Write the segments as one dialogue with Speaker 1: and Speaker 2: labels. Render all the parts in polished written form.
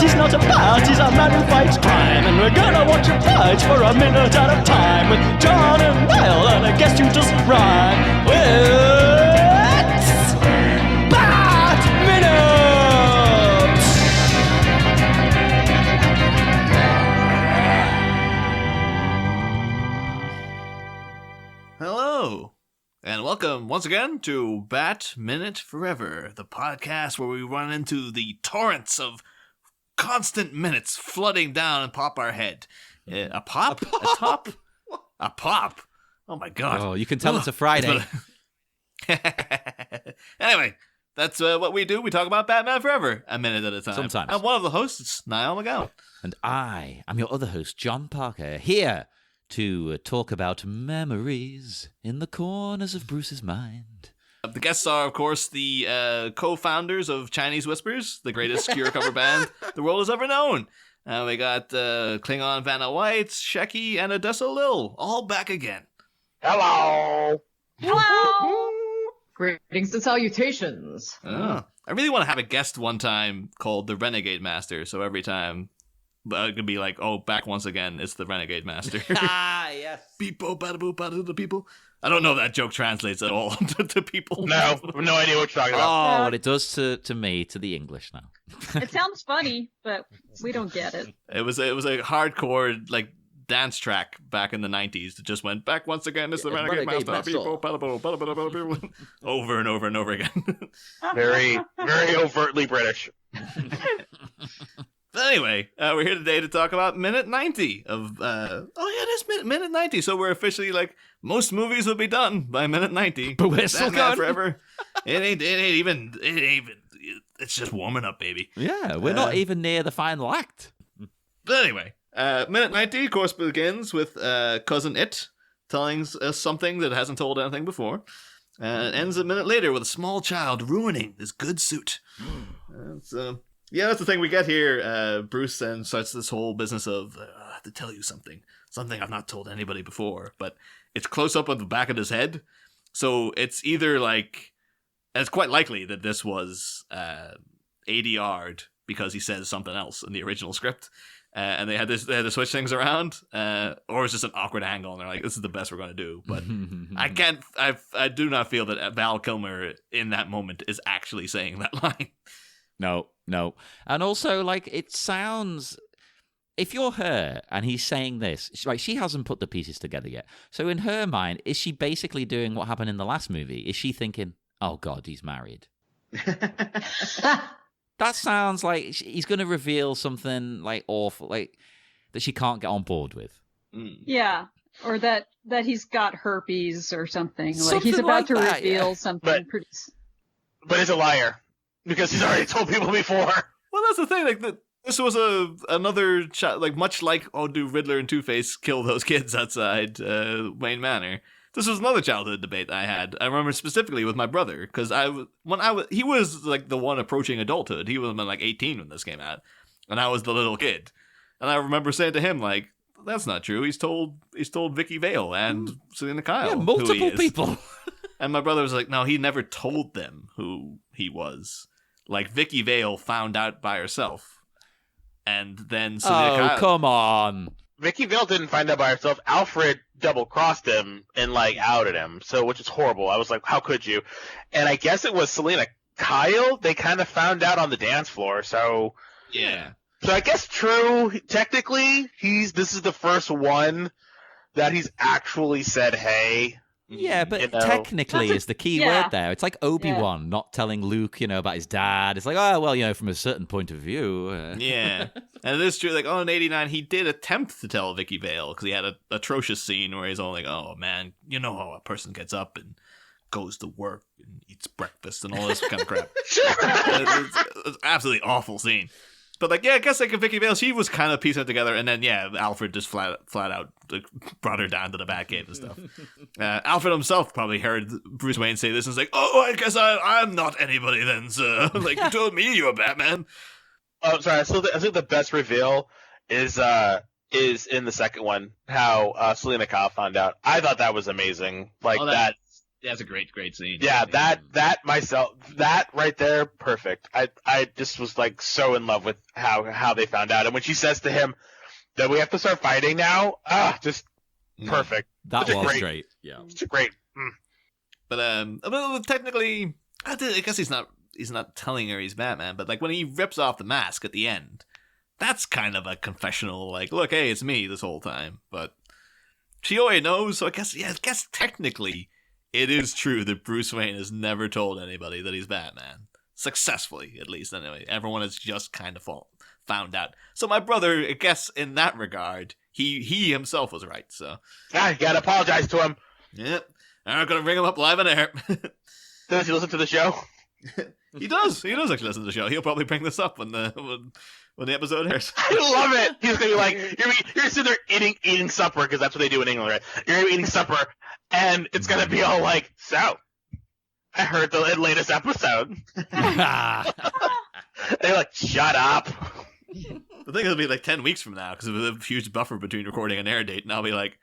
Speaker 1: He's not a bat, he's a man who fights crime. And we're gonna watch him fight for a minute at a time. With John and Niall and a guest who doesn't rhyme. It's Bat Minute!
Speaker 2: Hello, and welcome once again to Bat Minute Forever, the podcast where we run into the torrents of constant minutes flooding down and pop our head. A pop? A top? A pop. Oh my god.
Speaker 3: Oh, you can tell it's a Friday.
Speaker 2: Anyway, that's what we do. We talk about Batman Forever, a minute at a time.
Speaker 3: Sometimes.
Speaker 2: And one of the hosts is Niall McGowan.
Speaker 3: And I am your other host, John Parker, here to talk about memories in the corners of Bruce's mind.
Speaker 2: The guests are, of course, the co-founders of Chinese Whispers, the greatest Cure cover band the world has ever known. We got Klingon Vanna White, Shecky, and Odessa Lil, all back again.
Speaker 4: Hello!
Speaker 5: Hello! Greetings and salutations.
Speaker 2: Oh. I really want to have a guest one time called the Renegade Master, so every time it could be like, oh, back once again, it's the Renegade Master.
Speaker 3: Ah, yes.
Speaker 2: Beep-bo, bada-boo, bada the people. I don't know if that joke translates at all to people.
Speaker 4: No, I have no idea what you're talking about.
Speaker 3: Oh, what it does to me, to the English now.
Speaker 5: It sounds funny, but we don't get it.
Speaker 2: It was a hardcore like dance track back in the 90s that just went back once again. It's the Renegade Master. People, bada-boo, bada-boo, people. Over and over and over again.
Speaker 4: Very, very overtly British.
Speaker 2: But anyway, we're here today to talk about minute 90 of, it is minute 90. So we're officially like, most movies will be done by minute 90.
Speaker 3: But we're still going.
Speaker 2: Forever. It ain't even, it's just warming up, baby.
Speaker 3: Yeah, we're not even near the final act.
Speaker 2: But anyway, minute 90, of course, begins with Cousin It telling us something that hasn't told anything before. It ends a minute later with a small child ruining this good suit. Yeah, that's the thing we get here. Bruce then starts this whole business of, I have to tell you something I've not told anybody before, but it's close up on the back of his head. So it's either like, and it's quite likely that this was ADR'd because he says something else in the original script. And they had to switch things around, or it's just an awkward angle, and they're like, "This is the best we're going to do." But I do not feel that Val Kilmer in that moment is actually saying that line.
Speaker 3: No. And also, like, it sounds... If you're her and he's saying this, she hasn't put the pieces together yet. So in her mind, is she basically doing what happened in the last movie? Is she thinking, oh, God, he's married? That sounds like he's going to reveal something, like, awful, like, that she can't get on board with.
Speaker 5: Yeah, or that he's got herpes or something.
Speaker 3: Something
Speaker 5: like he's about
Speaker 3: like
Speaker 5: to
Speaker 3: that,
Speaker 5: reveal
Speaker 3: yeah.
Speaker 5: something pretty...
Speaker 4: But he's a liar. Because he's already told people before.
Speaker 2: Well, that's the thing. Like, this was another like much like, oh, do Riddler and Two-Face kill those kids outside Wayne Manor? This was another childhood debate that I had. I remember specifically with my brother because he was like the one approaching adulthood. He was like 18 when this came out, and I was the little kid. And I remember saying to him like, "That's not true. He's told Vicky Vale and Selena Kyle,
Speaker 3: yeah, multiple
Speaker 2: who he is."
Speaker 3: people."
Speaker 2: And my brother was like, "No, he never told them who he was." Like, Vicky Vale found out by herself. And then Selena Kyle...
Speaker 3: come on.
Speaker 4: Vicky Vale didn't find out by herself. Alfred double-crossed him and, like, outed him. So, which is horrible. I was like, how could you? And I guess it was Selena Kyle. They kind of found out on the dance floor. So...
Speaker 2: Yeah.
Speaker 4: So I guess true. Technically, this is the first one that he's actually said, hey...
Speaker 3: Yeah, but technically is the key word there. It's like Obi-Wan not telling Luke, about his dad. It's like, oh, well, from a certain point of view.
Speaker 2: Yeah. And it is true, like, in 89, he did attempt to tell Vicky Vale, because he had an atrocious scene where he's all like, oh, man, you know how a person gets up and goes to work and eats breakfast and all this kind of crap. It's an absolutely awful scene. But, like, yeah, I guess, like, Vicky Vale, she was kind of piecing it together, and then, yeah, Alfred just flat out like, brought her down to the Batcave and stuff. Alfred himself probably heard Bruce Wayne say this and was like, oh, I guess I'm not anybody then, sir. Like, you told me you were Batman.
Speaker 4: Oh, sorry, I think the best reveal is is in the second one, how Selena Kyle found out. I thought that was amazing. Like
Speaker 2: that's a great scene.
Speaker 4: Yeah, that right there, perfect. I just was like so in love with how they found out. And when she says to him that we have to start fighting now, just perfect.
Speaker 3: That was great. Yeah.
Speaker 4: It's great.
Speaker 2: But technically, I guess he's not telling her he's Batman, but like when he rips off the mask at the end, that's kind of a confessional, like, look, hey, it's me this whole time. But she already knows, so I guess technically it is true that Bruce Wayne has never told anybody that he's Batman. Successfully, at least, anyway. Everyone has just kind of found out. So my brother, I guess, in that regard, he himself was right, so.
Speaker 4: You gotta apologize to him.
Speaker 2: Yep. I'm gonna ring him up live on air.
Speaker 4: Does he listen to the show?
Speaker 2: He does. He does actually listen to the show. He'll probably bring this up when the episode airs.
Speaker 4: I love it. He's gonna be like, you're sitting there eating supper, because that's what they do in England, right? You're gonna be eating supper, and it's gonna be all like, so, I heard the latest episode. They're like, shut up.
Speaker 2: The thing will be like 10 weeks from now, because of a huge buffer between recording and air date, and I'll be like,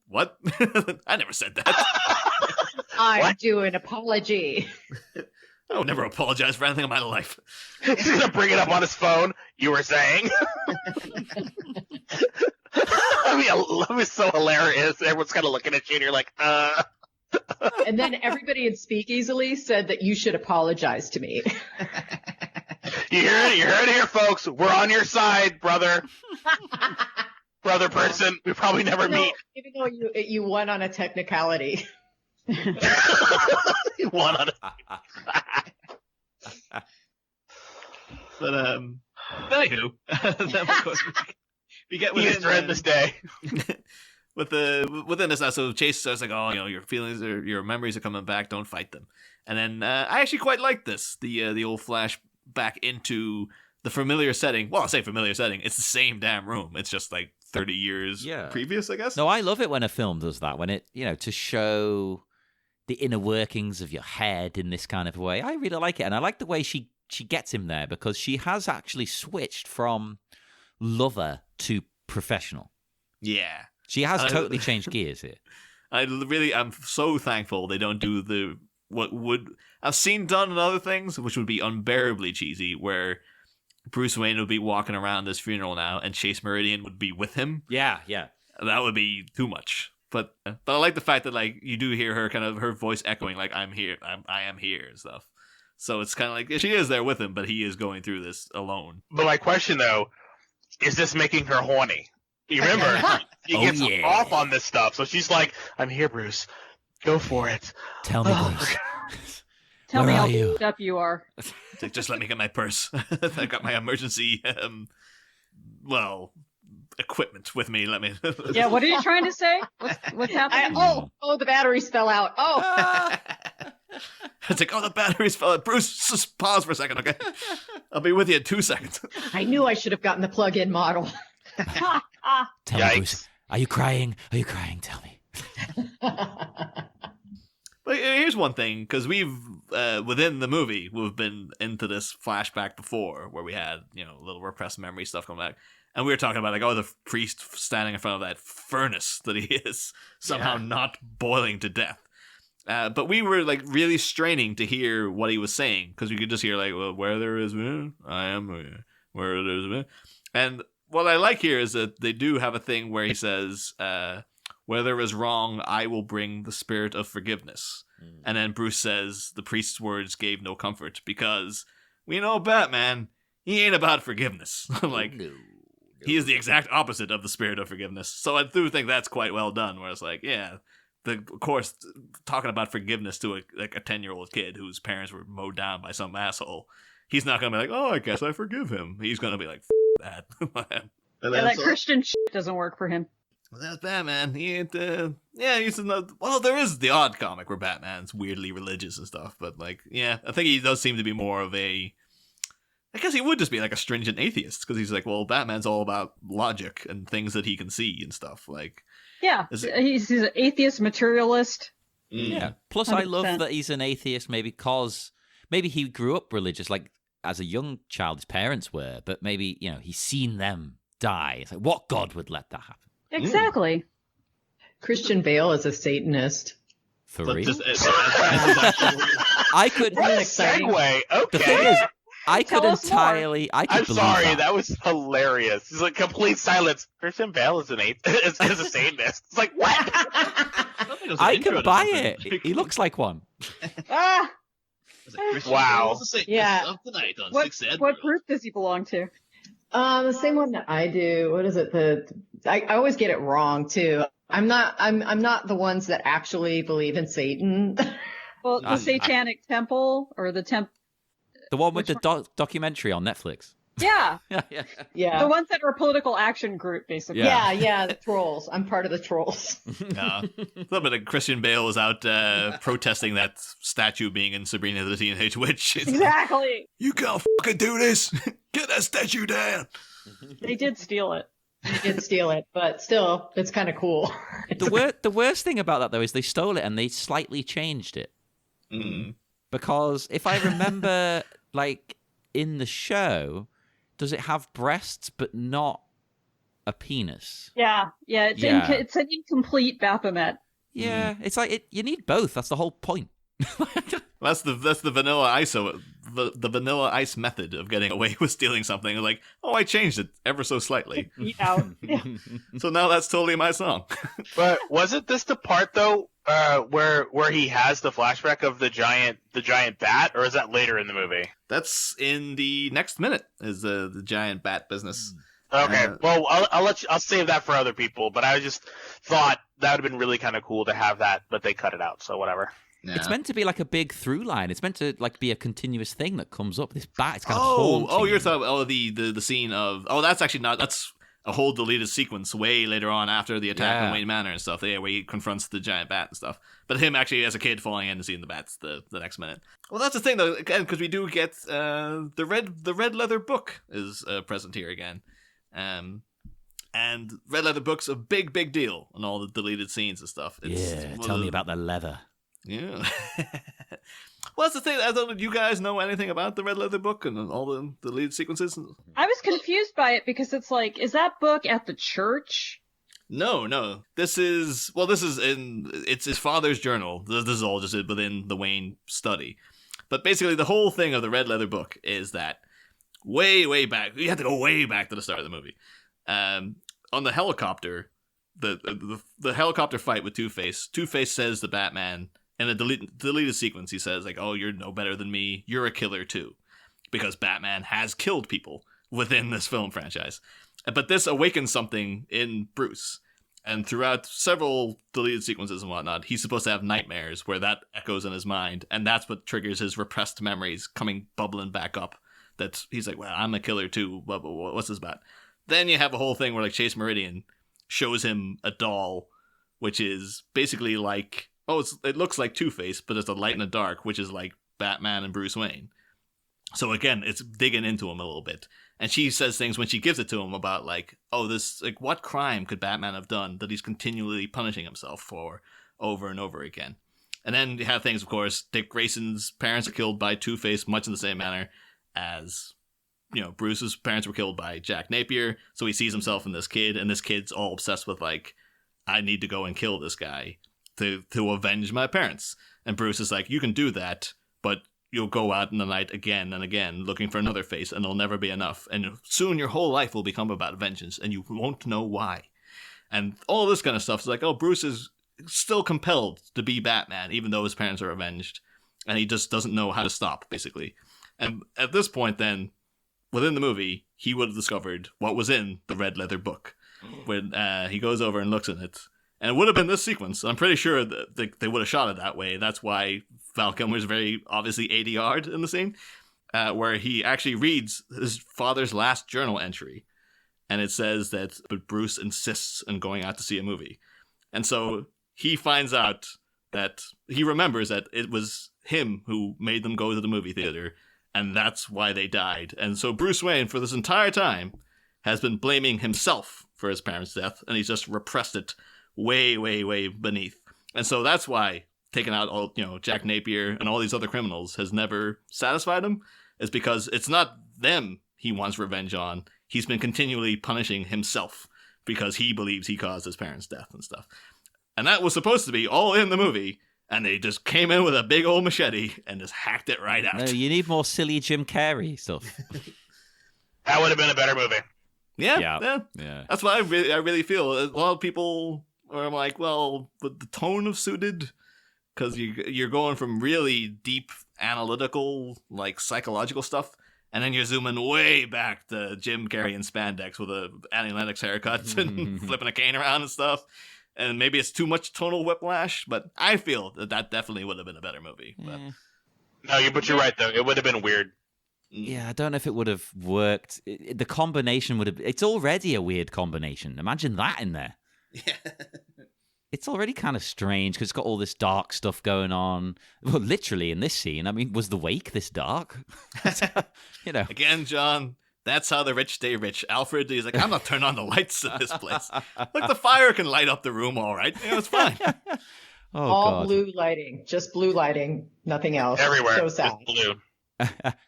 Speaker 2: what? I never said that.
Speaker 6: I do an apology.
Speaker 2: I would never apologize for anything in my life.
Speaker 4: He's gonna bring it up on his phone. You were saying? That was so hilarious. Everyone's kind of looking at you, and you're like,
Speaker 6: And then everybody in Speakeasily said that you should apologize to me.
Speaker 4: You heard it here, folks. We're on your side, brother. Brother person. We probably never meet.
Speaker 6: Even though you won on a technicality.
Speaker 4: You won on it.
Speaker 2: But anywho, then of course we get within
Speaker 4: this day.
Speaker 2: within this now. So Chase says like, oh, your feelings or your memories are coming back. Don't fight them. And then I actually quite like this. The old flash back into the familiar setting. Well, I say familiar setting. It's the same damn room. It's just like 30 years previous, I guess.
Speaker 3: No, I love it when a film does that. When it, to show the inner workings of your head in this kind of way. I really like it. And I like the way she gets him there, because she has actually switched from lover to professional.
Speaker 2: Yeah.
Speaker 3: She has totally changed gears here.
Speaker 2: I'm so thankful they don't do what would I've seen done in other things, which would be unbearably cheesy, where Bruce Wayne would be walking around this funeral now and Chase Meridian would be with him.
Speaker 3: Yeah.
Speaker 2: That would be too much. But I like the fact that like you do hear her kind of her voice echoing like I'm here, I am here and stuff. So it's kind of like she is there with him, but he is going through this alone.
Speaker 4: But my question though, is this making her horny? You remember she gets off on this stuff, so she's like, "I'm here, Bruce. Go for it.
Speaker 3: Tell me, Bruce.
Speaker 5: Tell me
Speaker 3: Where
Speaker 5: how
Speaker 3: are you?
Speaker 5: fucked up you are.
Speaker 2: It's like, just let me get my purse. I got my emergency equipment with me. Let me.
Speaker 5: Yeah, what are you trying to say? What's happening?
Speaker 6: The batteries fell out.
Speaker 2: It's like, the batteries fell out. Bruce, just pause for a second, okay? I'll be with you in 2 seconds.
Speaker 6: I knew I should have gotten the plug-in model.
Speaker 3: Tell me, Bruce. Are you crying? Tell me.
Speaker 2: But here's one thing, because we've, within the movie, we've been into this flashback before, where we had, little repressed memory stuff coming back. And we were talking about, the priest standing in front of that furnace that he is somehow not boiling to death. But we were, really straining to hear what he was saying, because we could just hear, where there is me, I am, where there is me. And what I like here is that they do have a thing where he says, where there is wrong, I will bring the spirit of forgiveness. And then Bruce says, the priest's words gave no comfort, because we know Batman, he ain't about forgiveness. He is the exact opposite of the spirit of forgiveness. So I do think that's quite well done, where it's of course, talking about forgiveness to a 10-year-old kid whose parents were mowed down by some asshole, he's not going to be like, I guess I forgive him. He's going to be like, that.
Speaker 5: That Christian shit doesn't work for him.
Speaker 2: That's Batman. He ain't, he's there is the odd comic where Batman's weirdly religious and stuff, but I think he does seem to be more of I guess he would just be a stringent atheist, because he's Batman's all about logic and things that he can see and stuff.
Speaker 5: Yeah, he's an atheist materialist.
Speaker 3: Yeah. Plus, 100%. I love that he's an atheist, maybe because he grew up religious, as a young child, his parents were, but maybe, he's seen them die. It's like, what god would let that happen?
Speaker 5: Exactly.
Speaker 6: Christian Bale is a Satanist.
Speaker 3: 3.
Speaker 4: I
Speaker 3: could.
Speaker 6: What an exciting
Speaker 4: segue. Okay.
Speaker 3: The thing is, I
Speaker 5: Tell
Speaker 3: could
Speaker 5: us more.
Speaker 3: entirely. I could
Speaker 4: I'm
Speaker 3: believe
Speaker 4: sorry, that was hilarious. It's like complete silence. Christian Bale is is a Satanist. It's like, what?
Speaker 3: I can buy it. He looks like one.
Speaker 5: Ah,
Speaker 4: Wow.
Speaker 6: Yeah.
Speaker 5: what group does he belong to?
Speaker 6: The same one that I do. What is it? I always get it wrong too. I'm not the ones that actually believe in Satan.
Speaker 5: Well, the Satanic Temple or the
Speaker 3: The one with
Speaker 5: Which
Speaker 3: the documentary on Netflix.
Speaker 5: Yeah,
Speaker 6: Yeah.
Speaker 5: the ones that are a political action group, basically.
Speaker 3: Yeah.
Speaker 6: The trolls. I'm part of the trolls.
Speaker 2: Like Christian Bale was out protesting that statue being in Sabrina the Teenage Witch.
Speaker 5: Exactly.
Speaker 2: You can't fucking do this. Get that statue down.
Speaker 5: They did steal it.
Speaker 6: I did steal it, but still, it's kind of cool.
Speaker 3: The worst thing about that though is they stole it and they slightly changed it.
Speaker 2: Mm.
Speaker 3: Because if I remember, like in the show, does it have breasts but not a penis?
Speaker 5: Yeah. It's an incomplete Baphomet.
Speaker 3: Yeah, it's like you need both. That's the whole point.
Speaker 2: That's the vanilla ice the vanilla ice method of getting away with stealing something. Like, I changed it ever so slightly.
Speaker 5: Eat out. Yeah.
Speaker 2: So now that's totally my song.
Speaker 4: But wasn't this the part though, where he has the flashback of the giant bat, or is that later in the movie?
Speaker 2: That's in the next minute. Is the giant bat business.
Speaker 4: Okay, well, I'll save that for other people. But I just thought that would have been really kind of cool to have that, but they cut it out. So whatever.
Speaker 2: Yeah.
Speaker 3: It's meant to be like a big through line. It's meant to like be a continuous thing that comes up. This bat, it's kind of haunting.
Speaker 2: You're talking the scene of that's actually not that's a whole deleted sequence way later on after the attack on Wayne Manor and stuff. Yeah, where he confronts the giant bat and stuff. But him actually as a kid falling in and seeing the bats the next minute. Well, that's the thing though, again, because we do get the red leather book is present here again, and red leather book's a big deal in all the deleted scenes and stuff.
Speaker 3: Tell me about the leather.
Speaker 2: Yeah. Well, that's the thing. I don't know. Do you guys know anything about the Red Leather book and all the lead sequences?
Speaker 5: I was confused by it because it's like, is that book at the church?
Speaker 2: No. This is it's his father's journal. This is all just within the Wayne study. But basically, the whole thing of the Red Leather book is that way back. You have to go way back to the start of the movie. On the helicopter, the helicopter fight with Two-Face. Two-Face says to Batman. In a deleted sequence, he says, like, you're no better than me. You're a killer, too. Because Batman has killed people within this film franchise. But this awakens something in Bruce. And throughout several deleted sequences and whatnot, he's supposed to have nightmares where that echoes in his mind. And that's what triggers his repressed memories bubbling back up. That he's like, well, I'm a killer, too. What's this about? Then you have a whole thing where, like, Chase Meridian shows him a doll, which is basically like... it looks like Two-Face, but it's a light and a dark, which is like Batman and Bruce Wayne. So again, it's digging into him a little bit. And she says things when she gives it to him about like, what crime could Batman have done that he's continually punishing himself for over and over again? And then you have things, of course, Dick Grayson's parents are killed by Two-Face much in the same manner as, Bruce's parents were killed by Jack Napier. So he sees himself in this kid, and this kid's all obsessed with like, I need to go and kill this guy to avenge my parents. And Bruce is like, you can do that, but you'll go out in the night again and again looking for another face, and it'll never be enough. And soon your whole life will become about vengeance, and you won't know why. And all this kind of stuff is like, Bruce is still compelled to be Batman, even though his parents are avenged. And he just doesn't know how to stop, basically. And at this point, then, within the movie, he would have discovered what was in the Red Leather book. When he goes over and looks at it. And it would have been this sequence. I'm pretty sure that they would have shot it that way. That's why Val Kilmer's very obviously ADR'd in the scene, where he actually reads his father's last journal entry. And it says that but Bruce insists on going out to see a movie. And so he finds out that he remembers that it was him who made them go to the movie theater. And that's why they died. And so Bruce Wayne, for this entire time, has been blaming himself for his parents' death. And he's just repressed it way beneath. And so that's why taking out all, Jack Napier and all these other criminals has never satisfied him, is because it's not them he wants revenge on. he's been continually punishing himself because he believes he caused his parents' death and stuff. And that was supposed to be all in the movie, and they just came in with a big old machete and just hacked it right out.
Speaker 3: No, you need more silly Jim Carrey stuff.
Speaker 4: That would have been a better movie.
Speaker 2: Yeah. That's why I really feel. A lot of people are like, well, but the tone of Suited, because you're going from really deep analytical, like psychological stuff, and then you're zooming way back to Jim Carrey in spandex with a Annie Lennox haircut and flipping a cane around and stuff. And maybe it's too much tonal whiplash, but I feel that definitely would have been a better movie. But.
Speaker 4: No, but you're right though. It would have been weird.
Speaker 3: Yeah, I don't know if it would have worked. The combination would have... It's already a weird combination. Imagine that in there.
Speaker 2: Yeah.
Speaker 3: It's already kind of strange because it's got all this dark stuff going on. Well, literally in this scene. I mean, was the wake this dark? You know.
Speaker 2: Again, John, that's how the rich stay rich. Alfred, he's like, I'm not turning on the lights in this place. Look, the fire can light up the room all right. You know, it's fine.
Speaker 6: All
Speaker 3: God.
Speaker 6: blue lighting. Just blue lighting. Nothing else.
Speaker 4: Everywhere.
Speaker 6: So sad.
Speaker 4: It's blue.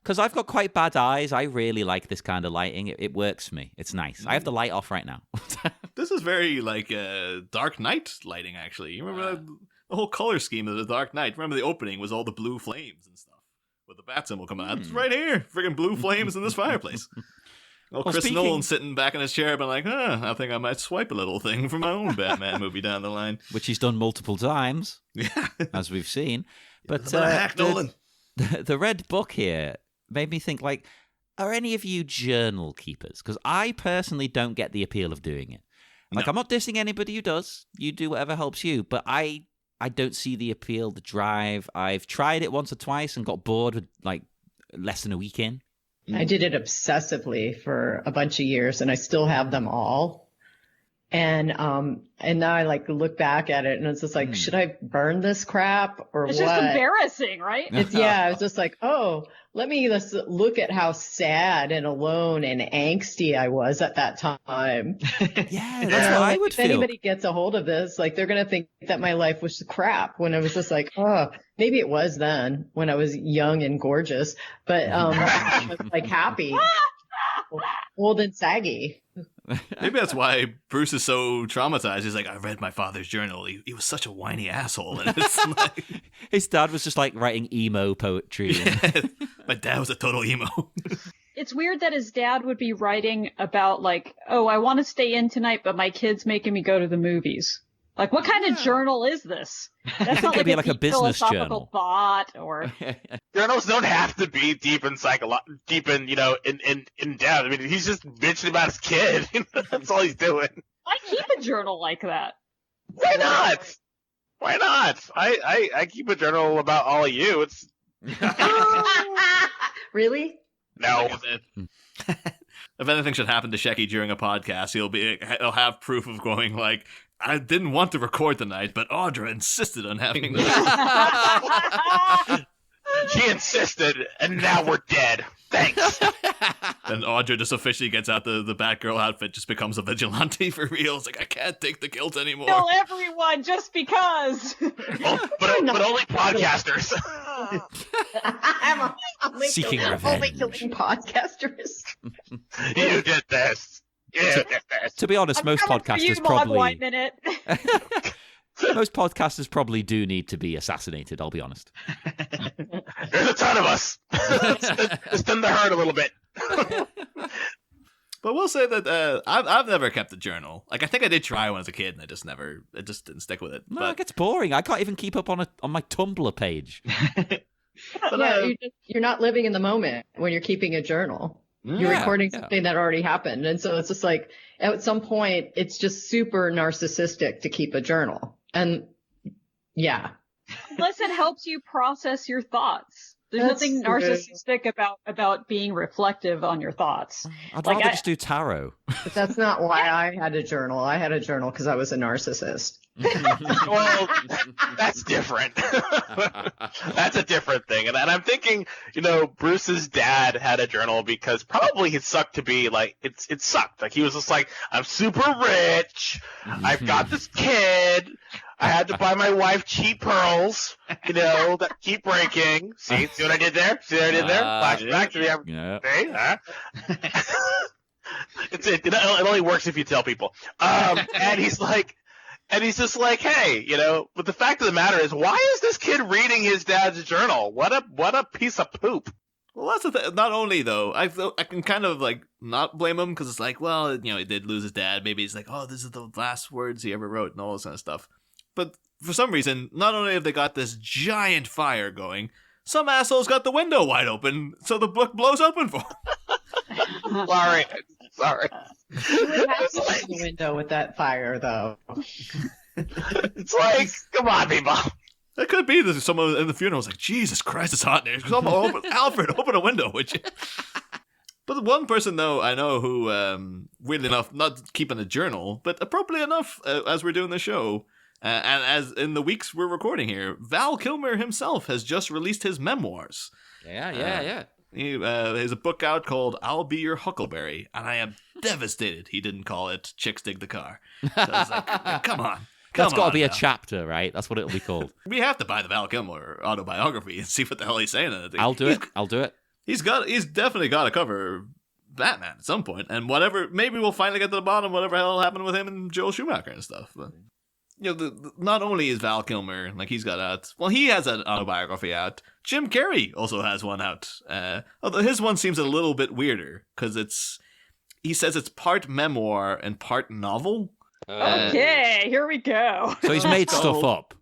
Speaker 3: Because I've got quite bad eyes. I really like this kind of lighting. It works for me. It's nice. I have the light off right now.
Speaker 2: This is very like Dark Knight lighting, actually. You remember the whole color scheme of the Dark Knight? Remember the opening was all the blue flames and stuff with the bat symbol coming out. It's right here. Friggin' blue flames in this fireplace. Well, Chris Nolan sitting back in his chair being like, I think I might swipe a little thing for my own Batman movie down the line.
Speaker 3: Which he's done multiple times,
Speaker 2: Yeah.
Speaker 3: as we've seen. But
Speaker 2: Nolan.
Speaker 3: The red book here made me think, like, are any of you journal keepers? Because I personally don't get the appeal of doing it. Like,
Speaker 2: No.
Speaker 3: I'm not dissing anybody who does. You do whatever helps you. But I don't see the appeal, the drive. I've tried it once or twice and got bored with, like, less than a week in.
Speaker 6: I did it obsessively for a bunch of years, and I still have them all. And now I like look back at it, and it's just like, should I burn this crap or
Speaker 5: It's
Speaker 6: what?
Speaker 5: just embarrassing, right?
Speaker 6: I was just like, let me just look at how sad and alone and angsty I was at that time.
Speaker 3: Yeah, that's what I would
Speaker 6: if
Speaker 3: feel.
Speaker 6: anybody gets a hold of this, like they're gonna think that my life was crap when I was just like, maybe it was then when I was young and gorgeous, but I was like happy, old and saggy.
Speaker 2: Maybe that's why Bruce is so traumatized. He's like, I read my father's journal. He was such a whiny asshole. And it's like,
Speaker 3: His dad was just like writing emo poetry.
Speaker 2: my dad was a total emo.
Speaker 5: It's weird that his dad would be writing about like, I want to stay in tonight, but my kid's making me go to the movies. Like, what kind of journal is this? That's not
Speaker 3: Could be like a
Speaker 5: deep
Speaker 3: business
Speaker 5: philosophical
Speaker 3: journal.
Speaker 5: thought or...
Speaker 4: Journals don't have to be deep in in depth. I mean, he's just bitching about his kid. That's all he's doing.
Speaker 5: I keep a journal like that.
Speaker 4: Why not? Why not? I keep a journal about all of you. It's
Speaker 6: Really?
Speaker 4: no.
Speaker 2: If anything should happen to Shecky during a podcast, he'll have proof of going like, I didn't want to record tonight, but Audra insisted on having this.
Speaker 4: She insisted, and now we're dead. Thanks.
Speaker 2: And Audra just officially gets out the Batgirl outfit, just becomes a vigilante for real. It's like, I can't take the guilt anymore.
Speaker 5: Kill everyone just because.
Speaker 4: But only podcasters.
Speaker 6: I'm only
Speaker 3: Seeking
Speaker 6: only
Speaker 3: revenge.
Speaker 6: killing podcasters.
Speaker 4: You did this. You did this.
Speaker 3: To be honest, most
Speaker 5: Coming for you,
Speaker 3: podcasters
Speaker 5: Maud
Speaker 3: probably...
Speaker 5: White Minute.
Speaker 3: Most podcasters probably do need to be assassinated, I'll be honest.
Speaker 4: There's a ton of us. It's done the hurt a little bit.
Speaker 2: But we'll say that I've never kept a journal. Like, I think I did try when I was a kid, and it just didn't stick with it.
Speaker 3: No,
Speaker 2: But
Speaker 3: it gets boring. I can't even keep up on my Tumblr page.
Speaker 6: You're not living in the moment when you're keeping a journal. You're recording something that already happened. And so it's just like, at some point, it's just super narcissistic to keep a journal. And yeah.
Speaker 5: Unless it helps you process your thoughts. There's
Speaker 6: That's
Speaker 5: nothing
Speaker 6: true.
Speaker 5: narcissistic about being reflective on your thoughts.
Speaker 3: I'd
Speaker 5: Like,
Speaker 3: rather
Speaker 5: I-
Speaker 3: just do tarot.
Speaker 6: But that's not why I had a journal. I had a journal because I was a narcissist.
Speaker 4: Well, that's different. That's a different thing. And I'm thinking, Bruce's dad had a journal because probably it sucked to be like, it sucked. Like, he was just like, I'm super rich. I've got this kid. I had to buy my wife cheap pearls, that keep breaking. See what I did there? See what I did there? Flashback to the
Speaker 3: Yeah.
Speaker 4: See? Huh? It only works if you tell people. And he's just like, hey, but the fact of the matter is, why is this kid reading his dad's journal? What a piece of poop.
Speaker 2: Well, that's the thing. Not only, though, I can kind of, like, not blame him, because it's like, well, he did lose his dad. Maybe he's like, oh, this is the last words he ever wrote and all this kind of stuff. But for some reason, not only have they got this giant fire going, some asshole's got the window wide open, so the book blows open for him.
Speaker 4: Sorry.
Speaker 6: You would have to open the window with that fire, though.
Speaker 4: It's like, come on, people.
Speaker 2: It could be that someone in the funeral was like, Jesus Christ, it's hot in there. Alfred, open a window, would you? But one person, though, I know who, weirdly enough, not keeping a journal, but appropriately enough, as we're doing the show, and as in the weeks we're recording here, Val Kilmer himself has just released his memoirs.
Speaker 3: Yeah.
Speaker 2: There's a book out called I'll Be Your Huckleberry, and I am devastated he didn't call it Chicks Dig the Car. So I was like, come on.
Speaker 3: That's got to be a
Speaker 2: Val.
Speaker 3: chapter, right? That's what it'll be called.
Speaker 2: We have to buy the Val Kilmer autobiography and see what the hell he's saying in it.
Speaker 3: I'll do it.
Speaker 2: He's definitely got to cover Batman at some point, and whatever. Maybe we'll finally get to the bottom. Whatever hell happened with him and Joel Schumacher and stuff. But not only is Val Kilmer he has an autobiography out. Jim Carrey also has one out. Although his one seems a little bit weirder because he says it's part memoir and part novel.
Speaker 5: Okay, here we go.
Speaker 3: So he's made stuff up.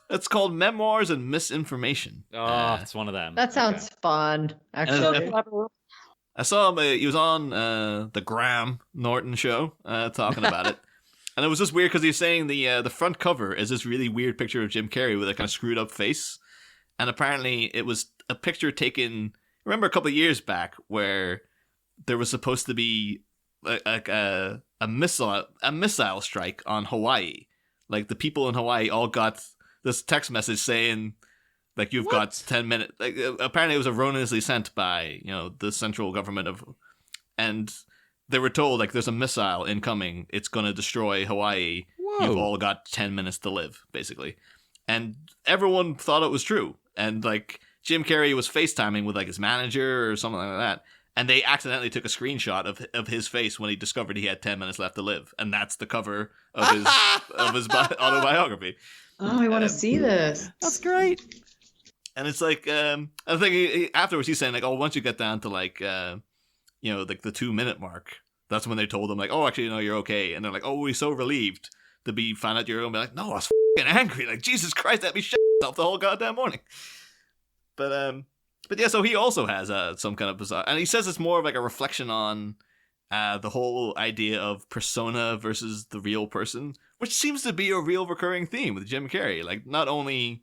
Speaker 2: It's called Memoirs and Misinformation.
Speaker 3: Oh, it's one of them.
Speaker 6: That sounds fun, actually.
Speaker 2: I saw him. He was on the Graham Norton show talking about it, and it was just weird because he was saying the front cover is this really weird picture of Jim Carrey with a kind of screwed up face, and apparently it was a picture taken. Remember a couple of years back where there was supposed to be a missile strike on Hawaii. Like the people in Hawaii all got this text message saying you've got 10 minutes. Apparently it was erroneously sent by the central government and they were told there's a missile incoming. It's going to destroy Hawaii. Whoa. You've all got 10 minutes to live, basically. And everyone thought it was true. And Jim Carrey was FaceTiming with his manager or something like that. And they accidentally took a screenshot of his face when he discovered he had 10 minutes left to live. And that's the cover of his autobiography.
Speaker 6: Oh, I want to see this.
Speaker 3: That's great.
Speaker 2: And it's I think afterwards he's saying once you get down to the 2-minute mark, that's when they told him oh, actually, no, you're okay. And they're like, oh, we're so relieved to be found out you're going to be like, no, I was f***ing angry. Jesus Christ, that be shit myself the whole goddamn morning. But yeah, so he also has some kind of bizarre, and he says it's more of a reflection on the whole idea of persona versus the real person, which seems to be a real recurring theme with Jim Carrey. Not only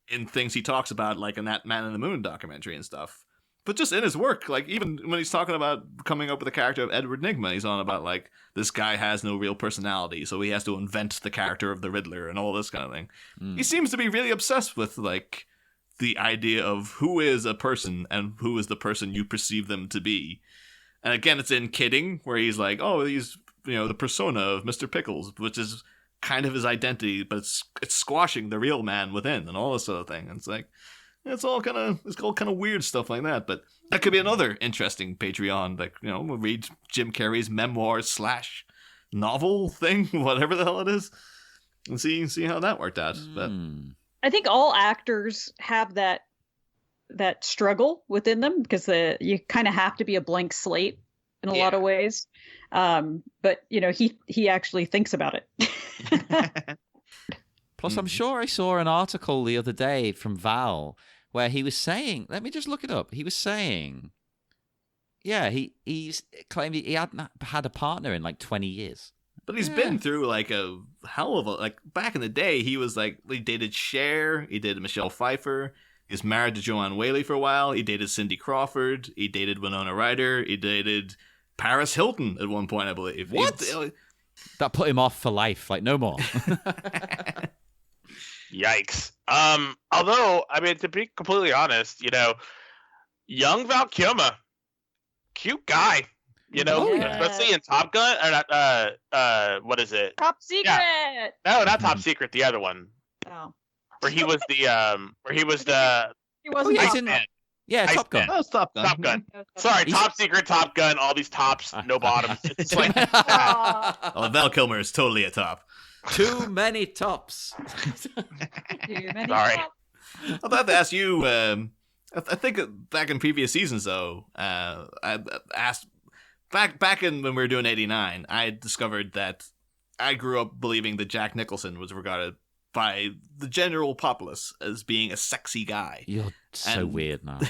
Speaker 2: in things he talks about, in that Man in the Moon documentary and stuff, but just in his work. Even when he's talking about coming up with the character of Edward Nygma, he's on about this guy has no real personality, so he has to invent the character of the Riddler and all this kind of thing. He seems to be really obsessed with the idea of who is a person and who is the person you perceive them to be. And again, it's in Kidding, where he's oh, he's, the persona of Mr. Pickles, which is kind of his identity, but it's squashing the real man within and all this sort of thing. And it's all kind of weird stuff like that. But that could be another interesting Patreon, we'll read Jim Carrey's memoirs / novel thing, whatever the hell it is, and see how that worked out. But
Speaker 5: I think all actors have that struggle within them because you kind of have to be a blank slate in a lot of ways. But he actually thinks about it.
Speaker 3: Plus, I'm sure I saw an article the other day from Val where he was saying, let me just look it up. He was saying, he's claimed he hadn't had a partner in 20 years.
Speaker 2: But he's been through a hell of a back in the day. He was he dated Cher, he dated Michelle Pfeiffer, he was married to Joanne Whaley for a while, he dated Cindy Crawford, he dated Winona Ryder, he dated Paris Hilton at one point, I believe.
Speaker 3: What? That put him off for life, no more.
Speaker 4: Yikes. Although, to be completely honest, young Val Kilmer, cute guy. Especially in Top Gun, or not, what is it?
Speaker 5: Top Secret!
Speaker 4: Yeah. No, not Top Secret, the other one.
Speaker 5: Oh.
Speaker 4: Where he was the,
Speaker 5: He wasn't
Speaker 3: he's
Speaker 5: Top
Speaker 3: in
Speaker 5: Gun.
Speaker 3: Yeah, Top Gun.
Speaker 2: Oh, it's Top Gun.
Speaker 4: Top Gun. Sorry, Top Secret, Top Gun, all these tops, no bottoms. It's like,
Speaker 2: Oh, Val Kilmer is totally a top.
Speaker 3: Too many tops.
Speaker 5: Too many
Speaker 4: Sorry.
Speaker 5: tops.
Speaker 2: I'll have to ask you. I think back in previous seasons, though, I asked back in when we were doing '89. I discovered that I grew up believing that Jack Nicholson was regarded by the general populace as being a sexy guy.
Speaker 3: You're so
Speaker 2: And-
Speaker 3: weird now.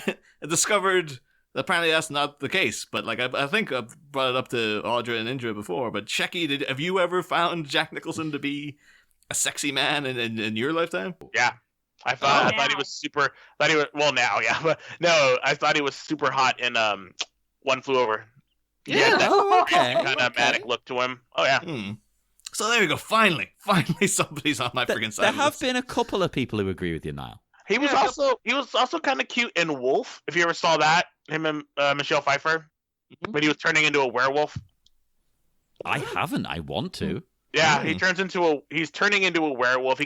Speaker 2: I discovered that apparently that's not the case. But like I think I brought it up to Audra and Indra before. But Shecky, have you ever found Jack Nicholson to be a sexy man in your lifetime?
Speaker 4: yeah. I thought he was super. Now, yeah, but no, I thought he was super hot in One Flew Over.
Speaker 2: Yeah.
Speaker 3: Oh, okay.
Speaker 4: Kind of manic look to him. Oh yeah.
Speaker 2: So there we go. Finally, somebody's on my freaking side.
Speaker 3: There
Speaker 2: of
Speaker 3: have
Speaker 2: this.
Speaker 3: been a couple of people who agree with you now.
Speaker 4: He was also kind of cute in Wolf. If you ever saw that, him and Michelle Pfeiffer, when he was turning into a werewolf.
Speaker 3: I haven't. I want to.
Speaker 4: Yeah, he's turning into a werewolf.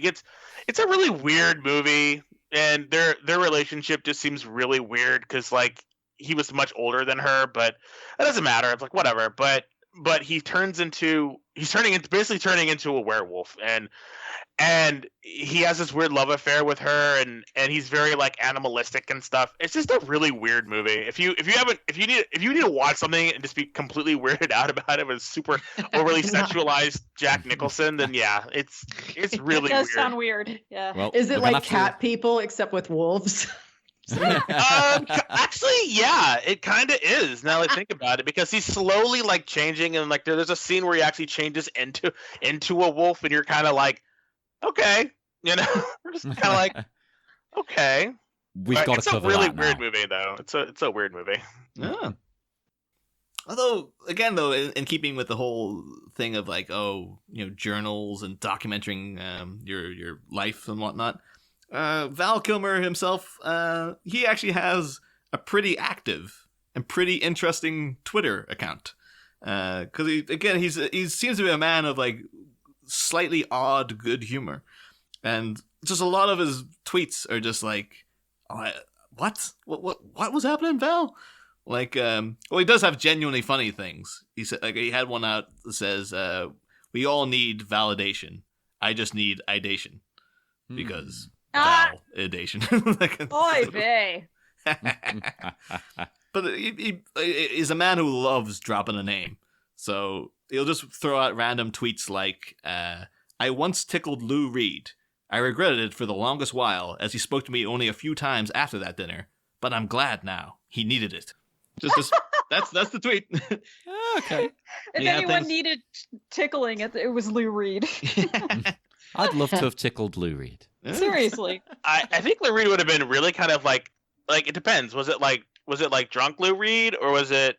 Speaker 4: It's a really weird movie, and their relationship just seems really weird because like he was much older than her, but it doesn't matter. It's like whatever. But he's basically turning into a werewolf, and he has this weird love affair with her, and he's very like animalistic and stuff. It's just a really weird movie. If you need to watch something and just be completely weirded out about it with super overly sexualized Jack Nicholson, then yeah, it's really
Speaker 5: It does
Speaker 4: weird.
Speaker 5: sound weird. Yeah.
Speaker 3: Well,
Speaker 6: Is
Speaker 3: we're
Speaker 6: it
Speaker 3: gonna
Speaker 6: like
Speaker 3: have
Speaker 6: cat people except with wolves?
Speaker 4: Actually, yeah, it kind of is. Now that I think about it, because he's slowly like changing, and like there's a scene where he actually changes into a wolf, and you're kind of like, okay, you know, we're just kind of like, okay.
Speaker 3: We've
Speaker 4: But
Speaker 3: got to
Speaker 4: it's a
Speaker 3: cover
Speaker 4: really
Speaker 3: that now.
Speaker 4: weird movie, though. It's a weird movie.
Speaker 2: Yeah. Although, again, though, in keeping with the whole thing of like, journals and documenting your life and whatnot, Val Kilmer himself, he actually has a pretty active and pretty interesting Twitter account. Because he seems to be a man of like slightly odd good humor, and just a lot of his tweets are just like, what was happening, Val? Like, he does have genuinely funny things. He said, like, he had one out that says, "We all need validation. I just need idation because validation."
Speaker 5: Oy vey.
Speaker 2: But he is a man who loves dropping a name, so he'll just throw out random tweets like, "I once tickled Lou Reed. I regretted it for the longest while, as he spoke to me only a few times after that dinner. But I'm glad now. He needed it." Just that's the tweet.
Speaker 3: Okay.
Speaker 5: If
Speaker 2: Yeah,
Speaker 5: anyone
Speaker 2: thanks.
Speaker 5: needed tickling, it was Lou Reed.
Speaker 3: I'd love to have tickled Lou Reed.
Speaker 5: Seriously.
Speaker 4: I think Lou Reed would have been really kind of like it depends. Was it like drunk Lou Reed, or was it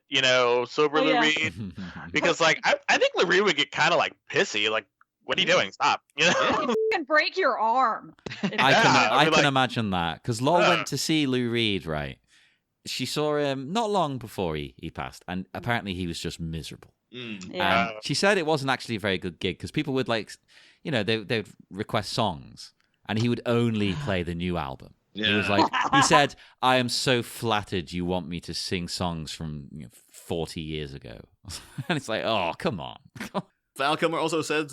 Speaker 4: sober
Speaker 5: Oh,
Speaker 4: Lou
Speaker 5: yeah.
Speaker 4: Reed? Because like I think Lou Reed would get kind of like pissy, like, what are you doing? Stop.
Speaker 5: You can break your arm.
Speaker 3: I
Speaker 4: I'd be
Speaker 3: can
Speaker 4: like-
Speaker 3: imagine that, because Lol went to see Lou Reed, right? She saw him not long before he passed, and apparently he was just miserable.
Speaker 5: Yeah.
Speaker 3: And she said it wasn't actually a very good gig because people would they'd request songs, and he would only play the new album. He was like, he said, "I am so flattered you want me to sing songs from 40 years ago," and it's like, oh, come on.
Speaker 2: Val Kilmer also said,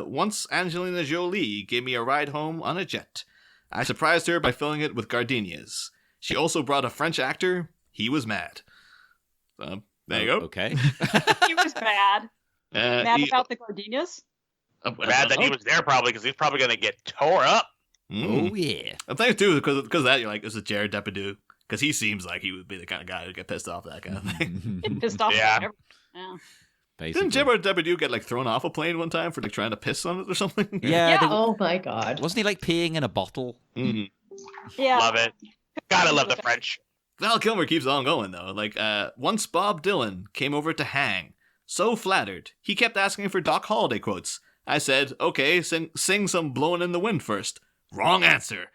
Speaker 2: "Once Angelina Jolie gave me a ride home on a jet. I surprised her by filling it with gardenias. She also brought a French actor. He was mad." There you go.
Speaker 3: Okay.
Speaker 5: He was bad. Mad about the gardenias?
Speaker 4: Bad that he was there probably, because he's probably gonna get tore up.
Speaker 3: Oh yeah.
Speaker 2: I think too, because of that, you're like, is it Jared Depardieu? Because he seems like he would be the kind of guy who'd get pissed off at that kind of thing.
Speaker 5: Get pissed off.
Speaker 4: Yeah.
Speaker 5: About yeah.
Speaker 3: Basically.
Speaker 2: Didn't Jared Depardieu get like thrown off a plane one time for like trying to piss on it or something?
Speaker 3: Yeah.
Speaker 5: Yeah.
Speaker 6: Oh my god.
Speaker 3: Wasn't he like peeing in a bottle?
Speaker 2: Mhm.
Speaker 5: Yeah.
Speaker 4: Love it. Gotta love the French.
Speaker 2: Val Kilmer keeps on going though. Like, once Bob Dylan came over to hang. So flattered, he kept asking for Doc Holliday quotes. I said, "Okay, sing some Blowin' in the Wind first." Wrong answer.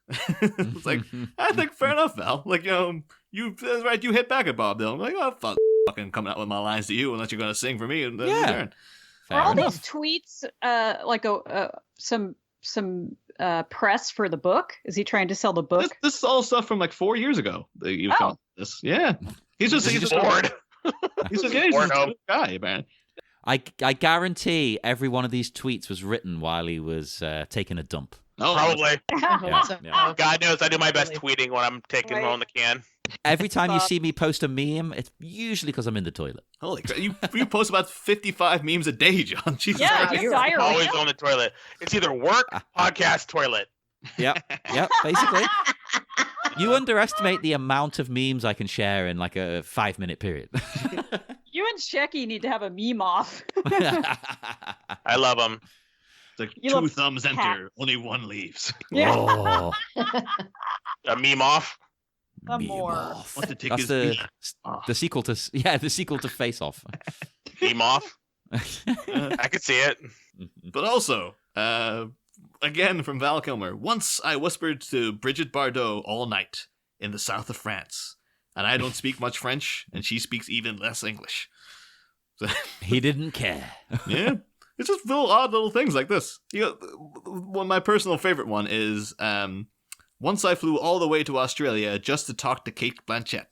Speaker 2: It's like, I think fair enough, Val. Like, that's right, you hit back at Bob Dylan. I'm like, oh, fucking coming out with my lines to you unless you're going to sing for me in return.
Speaker 5: Are all
Speaker 3: Fair
Speaker 5: these tweets like some press for the book? Is he trying to sell the book?
Speaker 2: This is all stuff from like 4 years ago that you found this. Yeah. He's just
Speaker 4: bored.
Speaker 2: He's just a good guy, man.
Speaker 3: I guarantee every one of these tweets was written while he was taking a dump.
Speaker 2: Oh,
Speaker 4: Probably.
Speaker 3: Yeah.
Speaker 4: God knows I do my best tweeting when I'm taking
Speaker 5: Right.
Speaker 4: on the can.
Speaker 3: Every time you see me post a meme, it's usually because I'm in the toilet.
Speaker 2: Holy crap. You post about 55 memes a day, John. Jesus
Speaker 5: Yeah,
Speaker 2: Christ.
Speaker 5: you're diarrhea.
Speaker 4: Always on the toilet. It's either work, podcast, toilet.
Speaker 3: Yep, basically. You underestimate the amount of memes I can share in like a 5-minute period.
Speaker 5: You and Shecky need to have a meme off.
Speaker 4: I love them.
Speaker 2: It's like
Speaker 5: You
Speaker 2: 2
Speaker 5: love
Speaker 2: thumbs
Speaker 5: cat.
Speaker 2: enter, only 1 leaves.
Speaker 5: Yeah.
Speaker 3: Oh,
Speaker 4: A meme off.
Speaker 5: Some
Speaker 3: meme
Speaker 5: more.
Speaker 3: off.
Speaker 2: Want to take
Speaker 3: That's
Speaker 2: his
Speaker 3: the
Speaker 2: meat?
Speaker 3: the sequel to Face Off.
Speaker 4: Meme off. I could see it.
Speaker 2: But also, again from Val Kilmer, once I whispered to Brigitte Bardot all night in the south of France, and I don't speak much French, and she speaks even less English. So,
Speaker 3: He didn't care.
Speaker 2: yeah, it's just little odd little things like this. One my personal favorite one is once I flew all the way to Australia just to talk to Kate Blanchett.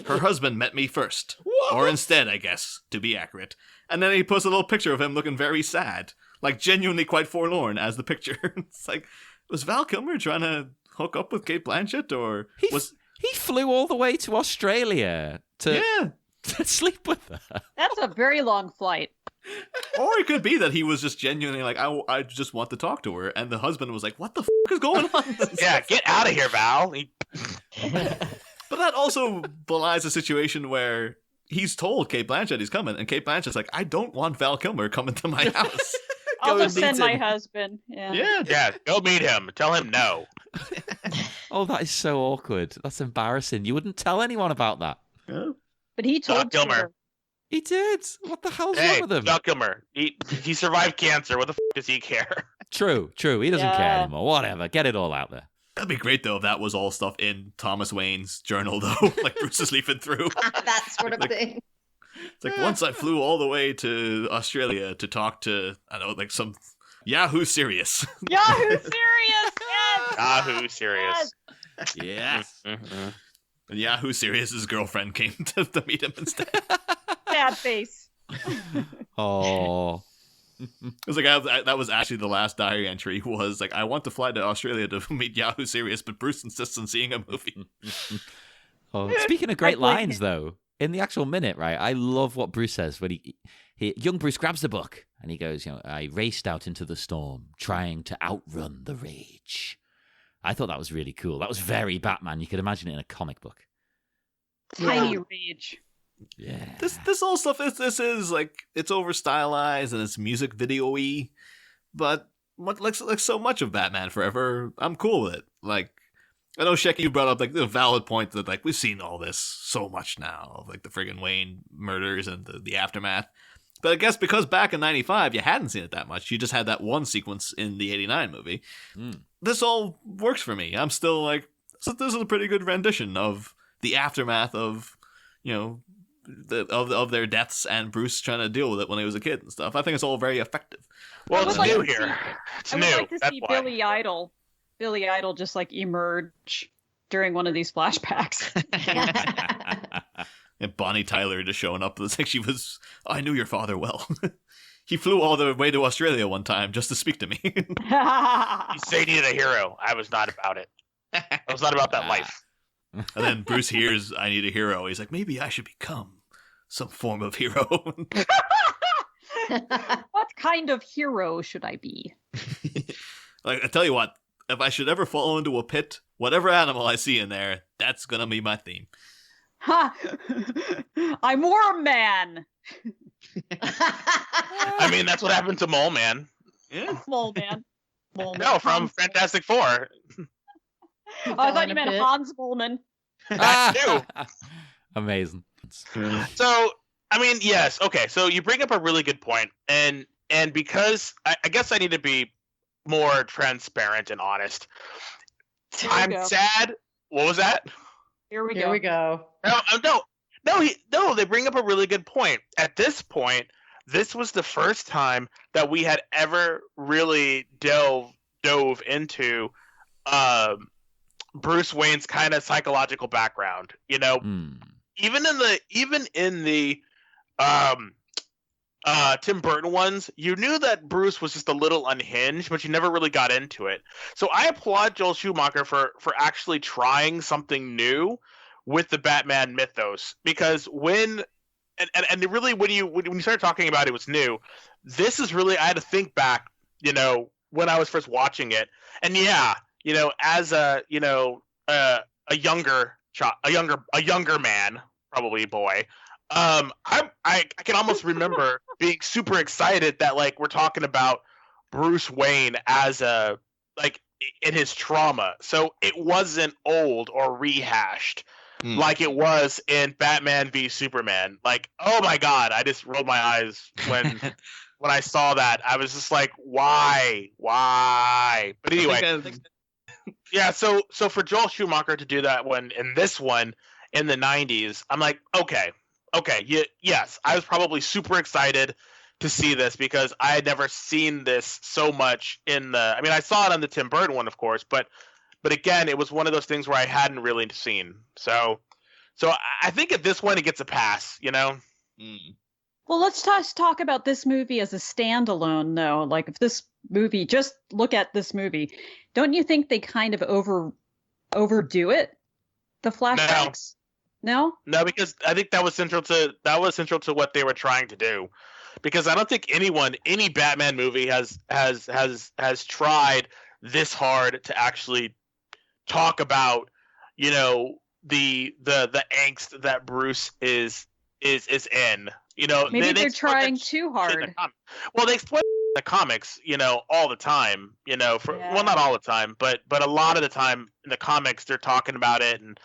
Speaker 2: Her husband met me first, or instead, I guess, to be accurate. And then he posts a little picture of him looking very sad, like genuinely quite forlorn as the picture. It's like, was Val Kilmer trying to hook up with Kate Blanchett, or was
Speaker 3: He flew all the way to Australia to sleep with her.
Speaker 5: That's a very long flight.
Speaker 2: Or it could be that he was just genuinely like, I just want to talk to her, and the husband was like, what the f*** is going on?
Speaker 4: Yeah, get out of here, Val.
Speaker 2: But that also belies a situation where he's told Kate Blanchett he's coming, and Kate Blanchett's like, I don't want Val Kilmer coming to my house.
Speaker 5: I'll
Speaker 2: Go
Speaker 5: just
Speaker 2: and
Speaker 5: send
Speaker 2: meet
Speaker 5: my
Speaker 2: him.
Speaker 5: husband. Yeah.
Speaker 2: Yeah.
Speaker 4: Yeah, go meet him. Tell him no.
Speaker 3: Oh, that is so awkward. That's embarrassing. You wouldn't tell anyone about that.
Speaker 2: Yeah.
Speaker 5: But he told
Speaker 4: Kilmer.
Speaker 5: her.
Speaker 3: He did. What the hell's
Speaker 4: Hey,
Speaker 3: wrong with him?
Speaker 4: Val Kilmer. He survived cancer. What the f*** does he care?
Speaker 3: True. He doesn't care
Speaker 5: Yeah.
Speaker 3: anymore. Whatever. Get it all out there.
Speaker 2: That'd be great, though, if that was all stuff in Thomas Wayne's journal, though. Like Bruce is leafing through.
Speaker 6: That sort of
Speaker 2: Like-
Speaker 6: thing.
Speaker 2: It's like, once I flew all the way to Australia to talk to, I don't know, like some Yahoo Serious.
Speaker 5: Yahoo serious. Yes.
Speaker 4: Yahoo, serious.
Speaker 3: Yes.
Speaker 4: Mhm.
Speaker 2: And Yahoo Serious's girlfriend came to meet him instead.
Speaker 5: Sad face.
Speaker 3: Oh.
Speaker 2: It was like, that was actually the last diary entry was like, I want to fly to Australia to meet Yahoo Serious, but Bruce insists on seeing a movie.
Speaker 3: Oh. Speaking of great
Speaker 5: I blame
Speaker 3: lines, though, in the actual minute, right? I love what Bruce says when young Bruce grabs the book and he goes, I raced out into the storm, trying to outrun the rage. I thought that was really cool. That was very Batman. You could imagine it in a comic book.
Speaker 5: Tiny rage.
Speaker 3: Yeah.
Speaker 2: This whole stuff, this is like, it's over stylized and it's music video-y, but like so much of Batman Forever, I'm cool with it. Like, I know Shecky, you brought up like the valid point that like we've seen all this so much now, like the friggin' Wayne murders and the aftermath. But I guess because back in '95 you hadn't seen it that much, you just had that one sequence in the '89 movie. This all works for me. I'm still like, so this is a pretty good rendition of the aftermath of, of their deaths and Bruce trying to deal with it when he was a kid and stuff. I think it's all very effective.
Speaker 4: Well,
Speaker 5: I
Speaker 4: it's
Speaker 5: would like
Speaker 4: new
Speaker 5: to
Speaker 4: here. It's
Speaker 5: I
Speaker 4: new.
Speaker 5: would like to
Speaker 4: That's
Speaker 5: see
Speaker 4: why.
Speaker 5: Billy Idol just like emerge during one of these flashbacks.
Speaker 2: And Bonnie Tyler just showing up. It's like I knew your father well. He flew all the way to Australia one time just to speak to me.
Speaker 4: You say you needed a hero. I was not about it. I was not about that life.
Speaker 2: And then Bruce hears I need a hero. He's like, maybe I should become some form of hero.
Speaker 5: What kind of hero should I be?
Speaker 2: Like, I tell you what, if I should ever fall into a pit, whatever animal I see in there, that's gonna be my theme.
Speaker 5: Ha! I'm Worm Man.
Speaker 4: I mean, that's what happened to Mole Man.
Speaker 2: Yeah.
Speaker 5: Mole Man.
Speaker 4: No, from Fantastic Four.
Speaker 5: Oh, I thought you meant Hans Moleman.
Speaker 4: That too.
Speaker 3: Amazing.
Speaker 4: So, I mean, yes. Okay, so you bring up a really good point, and because I guess I need to be more transparent and honest.
Speaker 5: Here we
Speaker 4: I'm
Speaker 5: go.
Speaker 4: sad. What was that?
Speaker 5: Here we
Speaker 6: Here
Speaker 5: go.
Speaker 6: we go.
Speaker 4: No. They bring up a really good point. At this point, this was the first time that we had ever really delved dove into Bruce Wayne's kind of psychological background. You know, even in the Tim Burton ones, you knew that Bruce was just a little unhinged, but you never really got into it. So I applaud Joel Schumacher for actually trying something new with the Batman mythos, because when you started talking about it was new, this is really, I had to think back, you know, when I was first watching it, and yeah, you know, as a younger man, probably boy. I can almost remember being super excited that like we're talking about Bruce Wayne as in his trauma. So it wasn't old or rehashed like it was in Batman v Superman. Like, oh my God, I just rolled my eyes when I saw that. I was just like, why? But anyway, yeah. So for Joel Schumacher to do that in this one in the 90s, I'm like, okay. Yes, I was probably super excited to see this because I had never seen this so much I saw it on the Tim Burton one, of course, but again, it was one of those things where I hadn't really seen. So I think at this one, it gets a pass, you know?
Speaker 5: Well, let's talk about this movie as a standalone, though. Like, if this movie, just look at this movie, don't you think they kind of overdo it? The flashbacks? No, because
Speaker 4: I think that was central to what they were trying to do. Because I don't think any Batman movie has tried this hard to actually talk about, you know, the angst that Bruce is in. You know,
Speaker 5: maybe they're trying too hard.
Speaker 4: Well, they explain the comics, you know, all the time. You know, well, not all the time, but a lot of the time in the comics they're talking about it and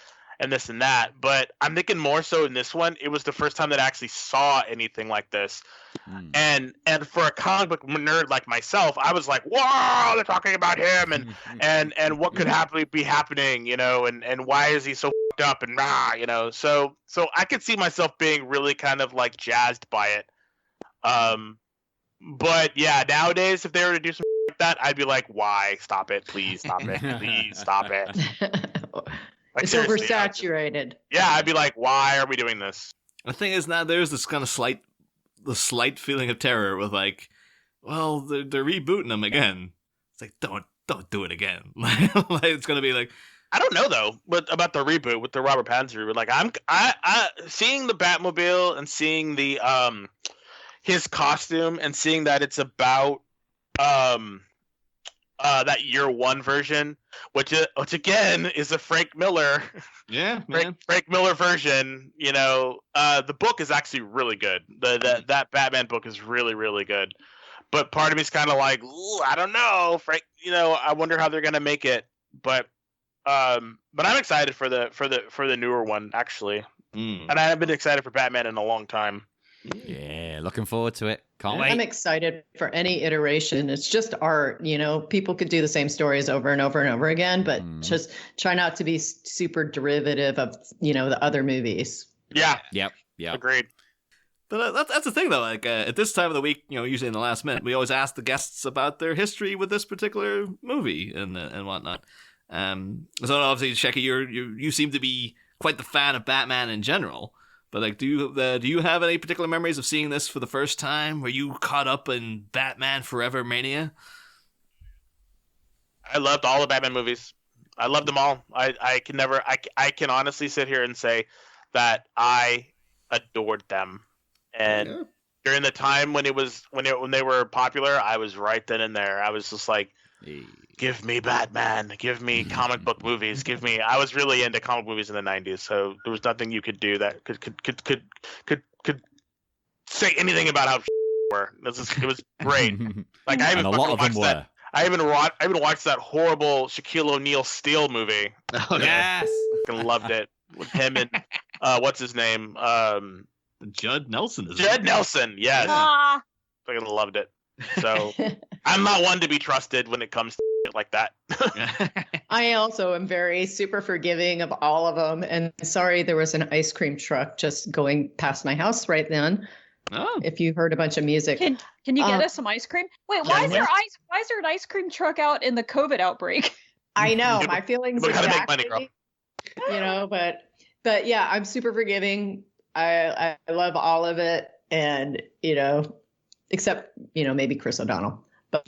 Speaker 4: this and that. But I'm thinking more so in this one, it was the first time that I actually saw anything like this. And for a comic book nerd like myself, I was like, whoa, they're talking about him and what could be happening, you know, and why is he so f***ed up and you know. So I could see myself being really kind of like jazzed by it. But yeah, nowadays if they were to do something like that, I'd be like, why? Stop it, please stop it. Please stop it. Like,
Speaker 6: it's oversaturated.
Speaker 4: Yeah, I'd be like, why are we doing this?
Speaker 2: The thing is, now there's this kind of slight feeling of terror with like, well, they're rebooting them again. It's like, don't do it again. Like, it's gonna be like,
Speaker 4: I don't know though, but about the reboot with the Robert Pattinson reboot. Like, I seeing the Batmobile and seeing the his costume and seeing that it's about that year one version, which again is a Frank Miller, Frank Miller version. You know, the book is actually really good. That Batman book is really, really good. But part of me is kind of like, I don't know, Frank. You know, I wonder how they're gonna make it. But I'm excited for the newer one actually, and I have been excited for Batman in a long time.
Speaker 3: Yeah, looking forward to it. Can't wait.
Speaker 6: I'm excited for any iteration. It's just art, you know. People could do the same stories over and over and over again, but just try not to be super derivative of, you know, the other movies.
Speaker 4: Yeah.
Speaker 3: Yep.
Speaker 4: Agreed.
Speaker 2: But that's the thing, though. Like at this time of the week, you know, usually in the last minute, we always ask the guests about their history with this particular movie and whatnot. So obviously, Shecky, you seem to be quite the fan of Batman in general. But like, do you have any particular memories of seeing this for the first time? Were you caught up in Batman Forever mania?
Speaker 4: I loved all the Batman movies. I loved them all. I can honestly sit here and say that I adored them. And during the time when they were popular, I was right then and there. I was just like, give me Batman, give me comic book movies, I was really into comic movies in the 90s, so there was nothing you could do that could say anything about how were. It was great. Like, I even
Speaker 3: a lot of them were.
Speaker 4: I even watched that horrible Shaquille O'Neal Steel movie.
Speaker 2: Oh, yes.
Speaker 4: I loved it with him and what's his name?
Speaker 2: Judd Nelson.
Speaker 4: Judd Nelson, yes.
Speaker 5: Ah.
Speaker 4: Fucking loved it. So I'm not one to be trusted when it comes to shit like that.
Speaker 6: I also am very super forgiving of all of them. And sorry, there was an ice cream truck just going past my house right then.
Speaker 2: Oh.
Speaker 6: if you heard a bunch of music.
Speaker 5: Can you get us some ice cream? Wait, why is there an ice cream truck out in the COVID outbreak?
Speaker 6: I know my feelings
Speaker 4: We gotta make
Speaker 6: exactly.
Speaker 4: money, girl.
Speaker 6: But yeah, I'm super forgiving. I love all of it, and except maybe Chris O'Donnell. But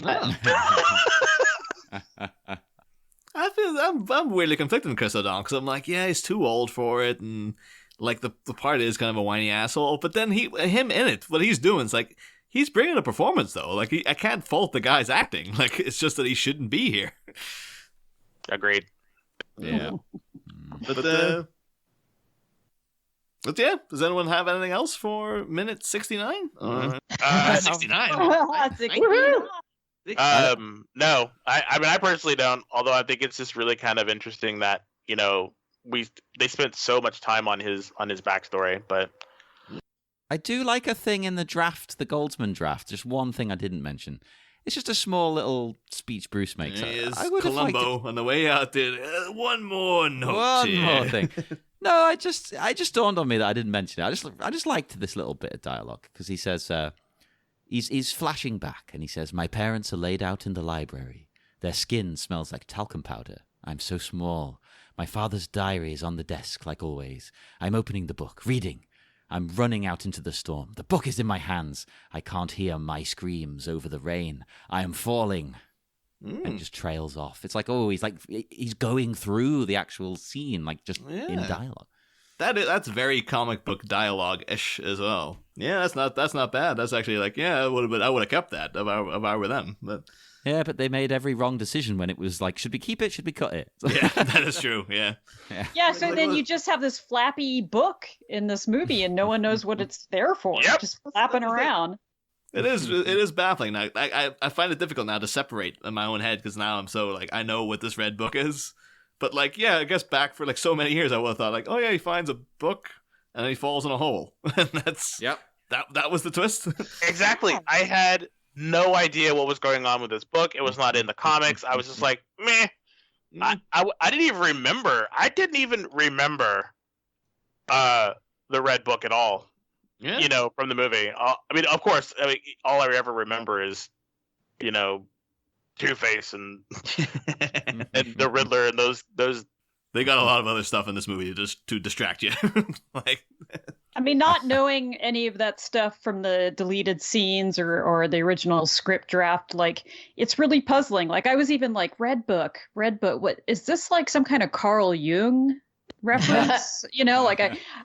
Speaker 2: I feel I'm weirdly conflicted with Chris O'Donnell because I'm like, yeah, he's too old for it, and like the part is kind of a whiny asshole. But then him in it, what he's doing is like he's bringing a performance though. Like I can't fault the guy's acting. Like it's just that he shouldn't be here.
Speaker 4: Agreed.
Speaker 2: Yeah. But yeah, does anyone have anything else for minute 69?
Speaker 7: 69.
Speaker 4: No, I mean, I personally don't. Although I think it's just really kind of interesting that they spent so much time on his backstory. But
Speaker 3: I do like a thing in the draft, the Goldsman draft. Just one thing I didn't mention. It's just a small little speech Bruce makes. I would have liked
Speaker 2: Columbo on the way out did one more note.
Speaker 3: One more thing. No, I just dawned on me that I didn't mention it. I just liked this little bit of dialogue because he says he's flashing back and he says, "My parents are laid out in the library. Their skin smells like talcum powder. I'm so small. My father's diary is on the desk like always. I'm opening the book, reading. I'm running out into the storm. The book is in my hands. I can't hear my screams over the rain. I am falling." And just trails off. It's like, he's going through the actual scene, like just in dialogue.
Speaker 2: That's very comic book dialogue-ish as well. Yeah, that's not bad. That's actually like, I would have kept that if I were them. But
Speaker 3: yeah, but they made every wrong decision when it was like, should we keep it? Should we cut it?
Speaker 2: Yeah, that is true. Yeah.
Speaker 5: Yeah, so then you just have this flappy book in this movie, and no one knows what it's there for.
Speaker 4: Yep.
Speaker 5: Just flapping around.
Speaker 2: It is baffling now. I find it difficult now to separate in my own head because now I'm so like I know what this red book is, but like I guess back for like so many years I would have thought like, oh yeah, he finds a book and then he falls in a hole, and that's that was the twist.
Speaker 4: Exactly. I had no idea what was going on with this book. It was not in the comics. I was just like, meh. I didn't even remember. I didn't even remember the red book at all.
Speaker 2: Yeah.
Speaker 4: From the movie. I mean, of course, all I ever remember is, Two-Face and and the Riddler and those.
Speaker 2: They got a lot of other stuff in this movie to distract you. Like,
Speaker 5: I mean, not knowing any of that stuff from the deleted scenes or the original script draft, like, it's really puzzling. Like, I was even like, Red Book, what is this, like some kind of Carl Jung reference?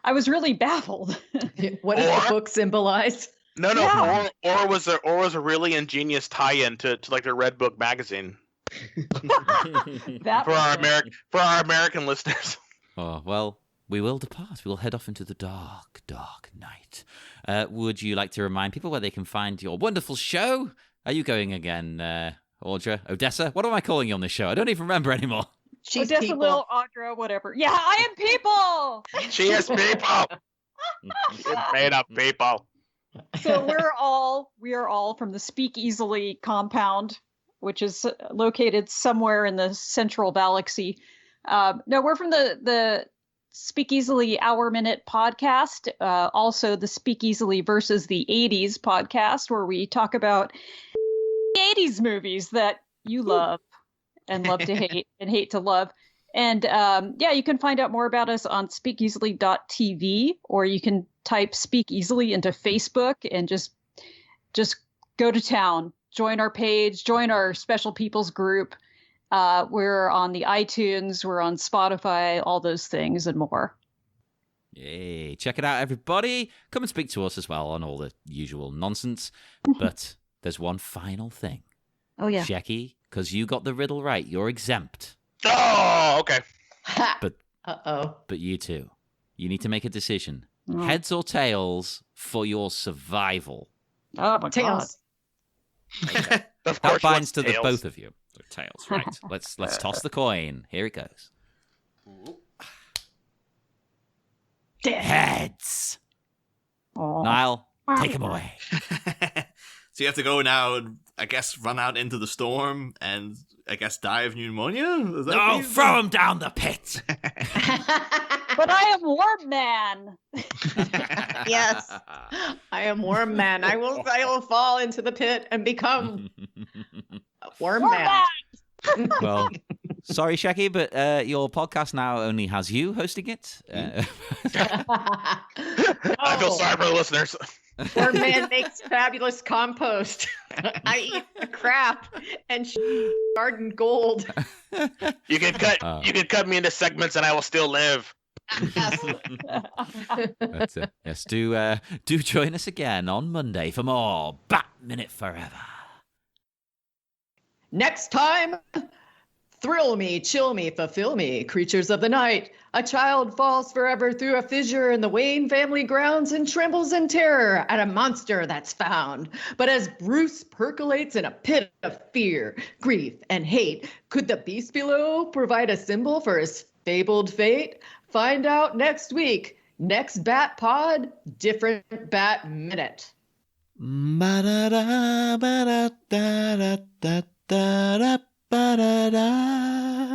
Speaker 5: I was really baffled.
Speaker 6: What does the book symbolize?
Speaker 4: No,
Speaker 5: Yeah.
Speaker 4: or was a really ingenious tie-in to like the Red Book magazine
Speaker 5: That
Speaker 4: for our American listeners.
Speaker 3: Oh, well, we will depart. We will head off into the dark, dark night. Would you like to remind people where they can find your wonderful show? Are you going again, Audra? Odessa? What am I calling you on this show? I don't even remember anymore.
Speaker 6: She's
Speaker 5: Odessa
Speaker 6: people.
Speaker 5: Lil, Audra, whatever. Yeah, I am people.
Speaker 4: She is people. She's made up people.
Speaker 5: So we are all from the Speakeasily compound, which is located somewhere in the central galaxy. No, we're from the Speakeasily Hour Minute podcast, also the Speakeasily versus the 80s podcast, where we talk about the 80s movies that you love and love to hate and hate to love. And you can find out more about us on speakeasily.tv, or you can type Speakeasily into Facebook and just go to town. Join our page, join our special people's group. We're on the iTunes, we're on Spotify, all those things and more.
Speaker 3: Yay. Check it out, everybody. Come and speak to us as well on all the usual nonsense. But there's one final thing.
Speaker 5: Oh, yeah.
Speaker 3: Shecky, because you got the riddle right, you're exempt.
Speaker 4: Oh, okay.
Speaker 3: But But you two, you need to make a decision. Heads or tails for your survival.
Speaker 5: Oh, my
Speaker 6: Tails.
Speaker 3: Okay.
Speaker 4: Of
Speaker 3: That
Speaker 4: course,
Speaker 3: binds to the
Speaker 4: tails.
Speaker 3: both of you. So tails, right? Let's toss the coin. Here it goes. Heads.
Speaker 5: God.
Speaker 3: Niall, take him away.
Speaker 2: so you have to go now and I guess run out into the storm and I guess die of pneumonia? Is that what
Speaker 3: No,
Speaker 2: you-
Speaker 3: throw him down the pit.
Speaker 5: But I am Warm Man.
Speaker 6: Yes. I am worm man. I will fall into the pit and become a worm man.
Speaker 3: Well, sorry, Shecky, but your podcast now only has you hosting it.
Speaker 4: I feel sorry for the listeners.
Speaker 6: Worm man makes fabulous compost. I eat the crap and garden gold.
Speaker 4: You can cut me into segments and I will still live.
Speaker 3: That's it. Yes, do join us again on Monday for more Bat Minute Forever.
Speaker 6: Next time, thrill me, chill me, fulfill me, creatures of the night. A child falls forever through a fissure in the Wayne family grounds and trembles in terror at a monster that's found. But as Bruce percolates in a pit of fear, grief, and hate, could the beast below provide a symbol for his fabled fate? Find out next week. Next Bat Pod, different Bat Minute.
Speaker 3: Ba-da-da, ba-da-da-da-da-da-da-da-da-da.